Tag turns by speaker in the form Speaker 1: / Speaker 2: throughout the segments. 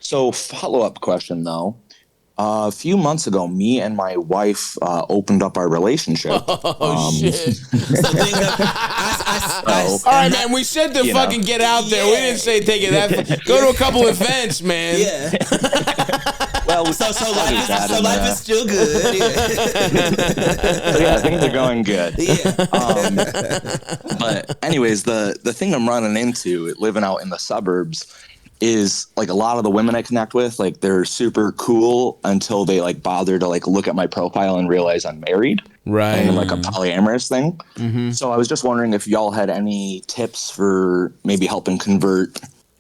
Speaker 1: So follow-up question though. A few months ago, me and my wife opened up our relationship.
Speaker 2: Oh shit! All right, man. We said to fucking get out there. We didn't say take it that. Go to a couple events, man.
Speaker 3: Yeah.
Speaker 1: Well,
Speaker 3: so life is still good. Yeah.
Speaker 1: So yeah, things are going good.
Speaker 3: Yeah.
Speaker 1: But anyways, the thing I'm running into living out in the suburbs is like a lot of the women I connect with, like they're super cool until they like bother to like look at my profile and realize I'm married.
Speaker 2: Right.
Speaker 1: And like a polyamorous thing.
Speaker 2: Mm-hmm.
Speaker 1: So I was just wondering if y'all had any tips for maybe helping convert,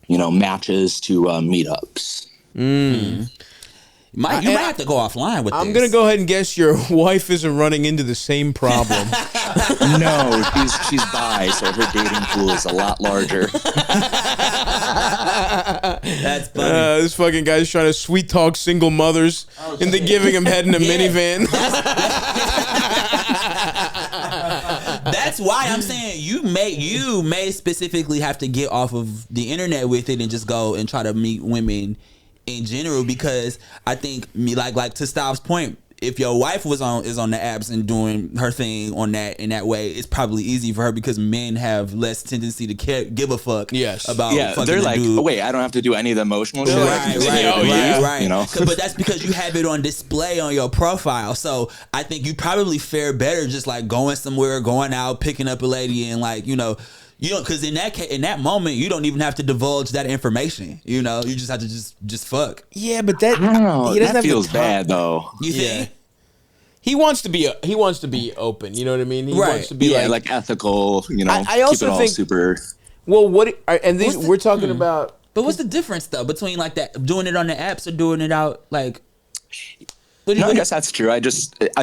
Speaker 1: matches to meetups.
Speaker 2: Mm.
Speaker 3: You might have to go offline with this.
Speaker 2: I'm going to go ahead and guess your wife isn't running into the same problem.
Speaker 1: No, she's bi, so her dating pool is a lot larger.
Speaker 3: That's funny.
Speaker 2: This fucking guy's trying to sweet talk single mothers into giving him head in a minivan.
Speaker 3: That's why I'm saying you may specifically have to get off of the internet with it and just go and try to meet women in general, because I think like to Stav's point, if your wife is on the apps and doing her thing on that in that way, it's probably easy for her because men have less tendency to give a fuck.
Speaker 2: Yes.
Speaker 3: About fucking
Speaker 1: they're like,
Speaker 3: dude.
Speaker 1: oh wait, I don't have to do any of the emotional shit.
Speaker 3: Right. But that's because you have it on display on your profile. So I think you probably fare better just like going somewhere, going out, picking up a lady, and like because in that moment you don't even have to divulge that information. You just have to just fuck.
Speaker 2: Yeah, but that
Speaker 1: I don't know.
Speaker 2: he doesn't
Speaker 1: That
Speaker 2: have
Speaker 1: feels
Speaker 2: the
Speaker 1: bad though.
Speaker 3: You think?
Speaker 2: He wants to be open. You know what I mean? He wants to be
Speaker 1: like ethical.
Speaker 2: I also
Speaker 1: keep it all
Speaker 2: think
Speaker 1: super.
Speaker 2: Well, we're talking about.
Speaker 3: But what's the difference though between like that doing it on the apps or doing it out like?
Speaker 1: I guess that's true. I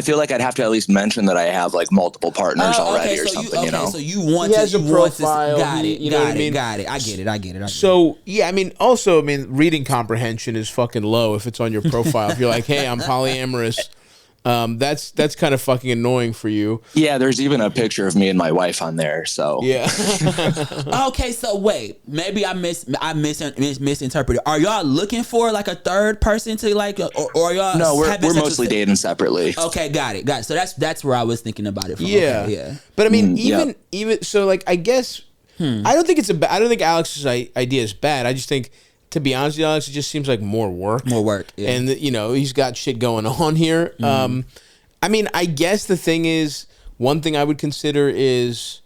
Speaker 1: feel like I'd have to at least mention that I have like multiple partners already or something.
Speaker 3: So you want
Speaker 2: he has a profile.
Speaker 3: Got it.
Speaker 2: You know what I mean?
Speaker 3: Got it. I get it.
Speaker 2: So yeah, reading comprehension is fucking low if it's on your profile. If you're like, hey, I'm polyamorous. That's kind of fucking annoying for you.
Speaker 1: Yeah, there's even a picture of me and my wife on there. So
Speaker 2: yeah.
Speaker 3: Okay, so wait, maybe I misinterpreted. Are y'all looking for like a third person to like, or y'all?
Speaker 1: No, we're mostly dating separately.
Speaker 3: Okay, got it. So that's where I was thinking about it from.
Speaker 2: Yeah,
Speaker 3: okay, yeah.
Speaker 2: But I mean, even so, like I guess I don't think I don't think Alex's idea is bad. I just think, to be honest with you, Alex, it just seems like more work.
Speaker 3: Yeah.
Speaker 2: And he's got shit going on here. I guess the thing is, one thing I would consider is,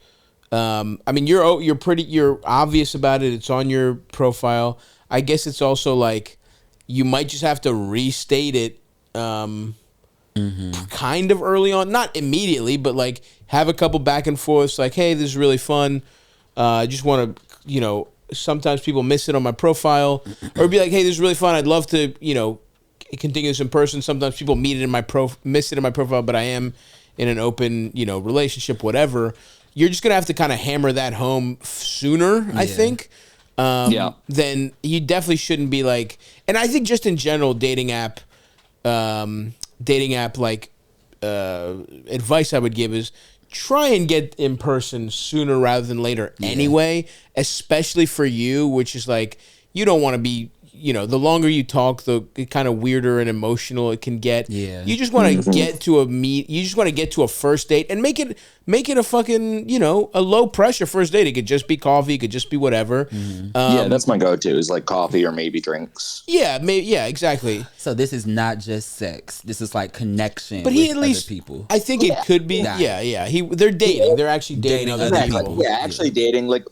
Speaker 2: you're obvious about it. It's on your profile. I guess it's also like you might just have to restate it, kind of early on, not immediately, but like have a couple back and forths. Like, hey, this is really fun. I just want to, sometimes people miss it on my profile, or be like, hey, this is really fun. I'd love to, continue this in person. Sometimes people miss it in my profile, but I am in an open, relationship, whatever. You're just going to have to kind of hammer that home sooner, I think. Then you definitely shouldn't be like, and I think just in general, dating app like advice I would give is, try and get in person sooner rather than later anyway, especially for you, which is like, you don't want to be, the longer you talk, the kind of weirder and emotional it can get.
Speaker 3: Yeah.
Speaker 2: You just want to get to you just want to get to a first date and make it a fucking, a low pressure first date. It could just be coffee. It could just be whatever.
Speaker 1: That's my go-to is like coffee or maybe drinks.
Speaker 2: Yeah, exactly.
Speaker 3: So this is not just sex. This is like connection.
Speaker 2: But he at least,
Speaker 3: people.
Speaker 2: I think it could be. They're dating. They're actually dating other people.
Speaker 1: Yeah, actually dating. Like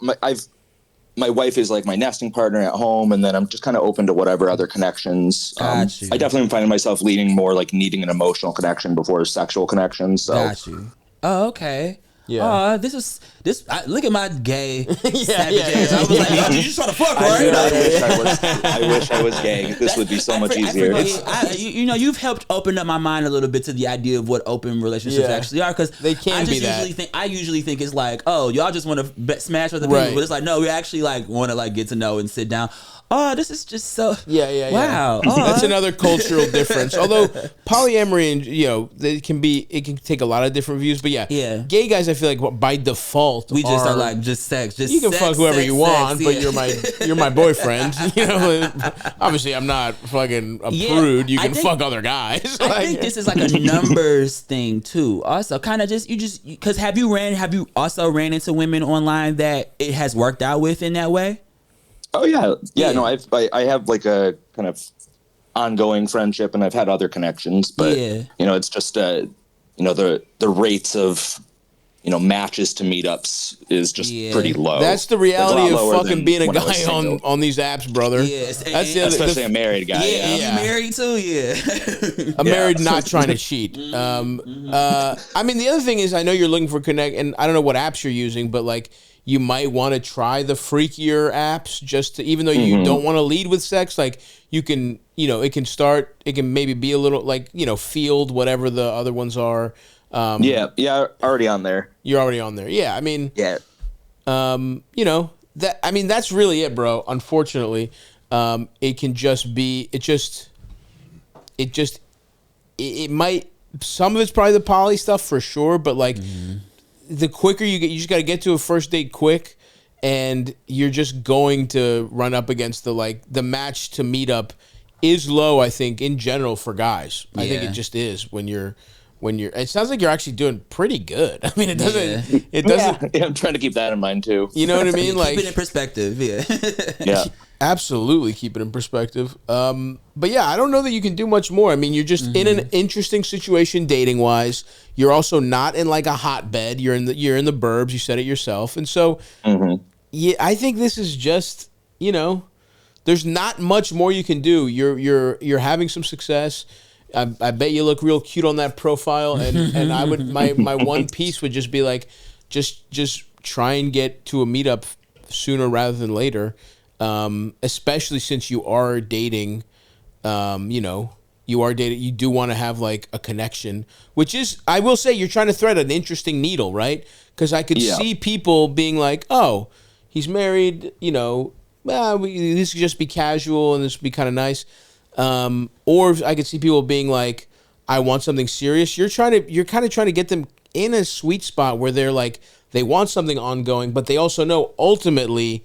Speaker 1: my wife is like my nesting partner at home, and then I'm just kind of open to whatever other connections. I definitely am finding myself leaning more like needing an emotional connection before a sexual connection. So.
Speaker 3: Got you. Oh, okay.
Speaker 2: Yeah.
Speaker 3: Look at my gay savage ass. I was like, oh, you just trying to fuck, right?
Speaker 1: I wish I was gay. This would be so much easier.
Speaker 3: You've helped open up my mind a little bit to the idea of what open relationships actually are, because
Speaker 2: they can be that.
Speaker 3: I usually think it's like, oh, y'all just want to smash with the people, but it's like, no, we actually like want to like get to know and sit down. oh, this is just so
Speaker 2: Yeah.
Speaker 3: wow.
Speaker 2: That's another cultural difference. Although polyamory and it can take a lot of different views. But
Speaker 3: Yeah.
Speaker 2: gay guys, I feel like by default
Speaker 3: We just are like just sex. Just
Speaker 2: you can
Speaker 3: sex,
Speaker 2: fuck whoever
Speaker 3: sex,
Speaker 2: you
Speaker 3: sex,
Speaker 2: want, but
Speaker 3: yeah.
Speaker 2: you're my boyfriend. Obviously I'm not fucking a prude. You can fuck other guys.
Speaker 3: I think this is like a numbers thing too. Also, kind of just because have you also ran into women online that it has worked out with in that way?
Speaker 1: Oh yeah. No, I have like a kind of ongoing friendship, and I've had other connections, but it's just the rates of matches to meetups is just pretty low.
Speaker 2: That's the reality
Speaker 1: like,
Speaker 2: of fucking being a guy on these apps, brother.
Speaker 3: Yes,
Speaker 2: that's
Speaker 1: especially a married guy.
Speaker 3: Yeah, you married too. Yeah,
Speaker 2: I'm married, not trying to cheat. I mean, the other thing is, I know you're looking for connect, and I don't know what apps you're using, but like, you might want to try the freakier apps just to, even though you don't want to lead with sex, like you can, it can maybe be a little like, field, whatever the other ones are.
Speaker 1: Already on there.
Speaker 2: You're already on there. Yeah. I mean, that's really it, bro. Unfortunately, it can just be, it might, some of it's probably the poly stuff for sure, but like, the quicker you get, you just got to get to a first date quick, and you're just going to run up against the match to meet up is low, I think, in general for guys. I think it just is when you're, it sounds like you're actually doing pretty good. I mean, it doesn't.
Speaker 1: Yeah, I'm trying to keep that in mind too.
Speaker 2: You know what I mean? Like,
Speaker 3: keep it in perspective. Yeah.
Speaker 1: Yeah.
Speaker 2: Absolutely keep it in perspective. But yeah, I don't know that you can do much more. I mean, you're just in an interesting situation dating wise. You're also not in like a hotbed. You're in the burbs. You said it yourself. And so yeah, I think this is just, there's not much more you can do. You're having some success. I bet you look real cute on that profile, and I would my one piece would just be like, just try and get to a meetup sooner rather than later. Especially since you are dating, you do want to have like a connection, which is, I will say, you're trying to thread an interesting needle, right? Because I could see people being like, oh, he's married, this could just be casual and this would be kind of nice. Or I could see people being like, I want something serious. You're kind of trying to get them in a sweet spot where they're like, they want something ongoing, but they also know ultimately,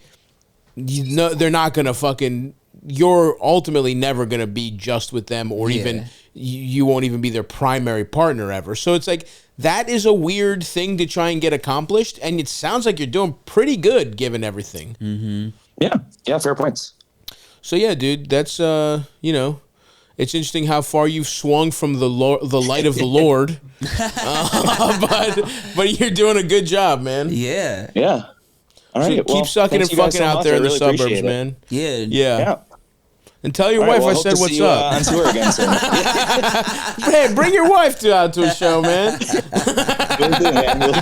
Speaker 2: they're not gonna fucking. You're ultimately never gonna be just with them, or even you won't even be their primary partner ever. So it's like that is a weird thing to try and get accomplished, and it sounds like you're doing pretty good given everything.
Speaker 1: Yeah, fair points.
Speaker 2: So yeah, dude, that's it's interesting how far you've swung from the light of the Lord, but you're doing a good job, man.
Speaker 1: Yeah. All right.
Speaker 2: Keep sucking and fucking out there in the suburbs, man.
Speaker 3: Yeah.
Speaker 2: And tell your wife I said what's up.
Speaker 1: On tour again soon.
Speaker 2: Hey, bring your wife out to a show, man.
Speaker 1: Will do, man. Will do.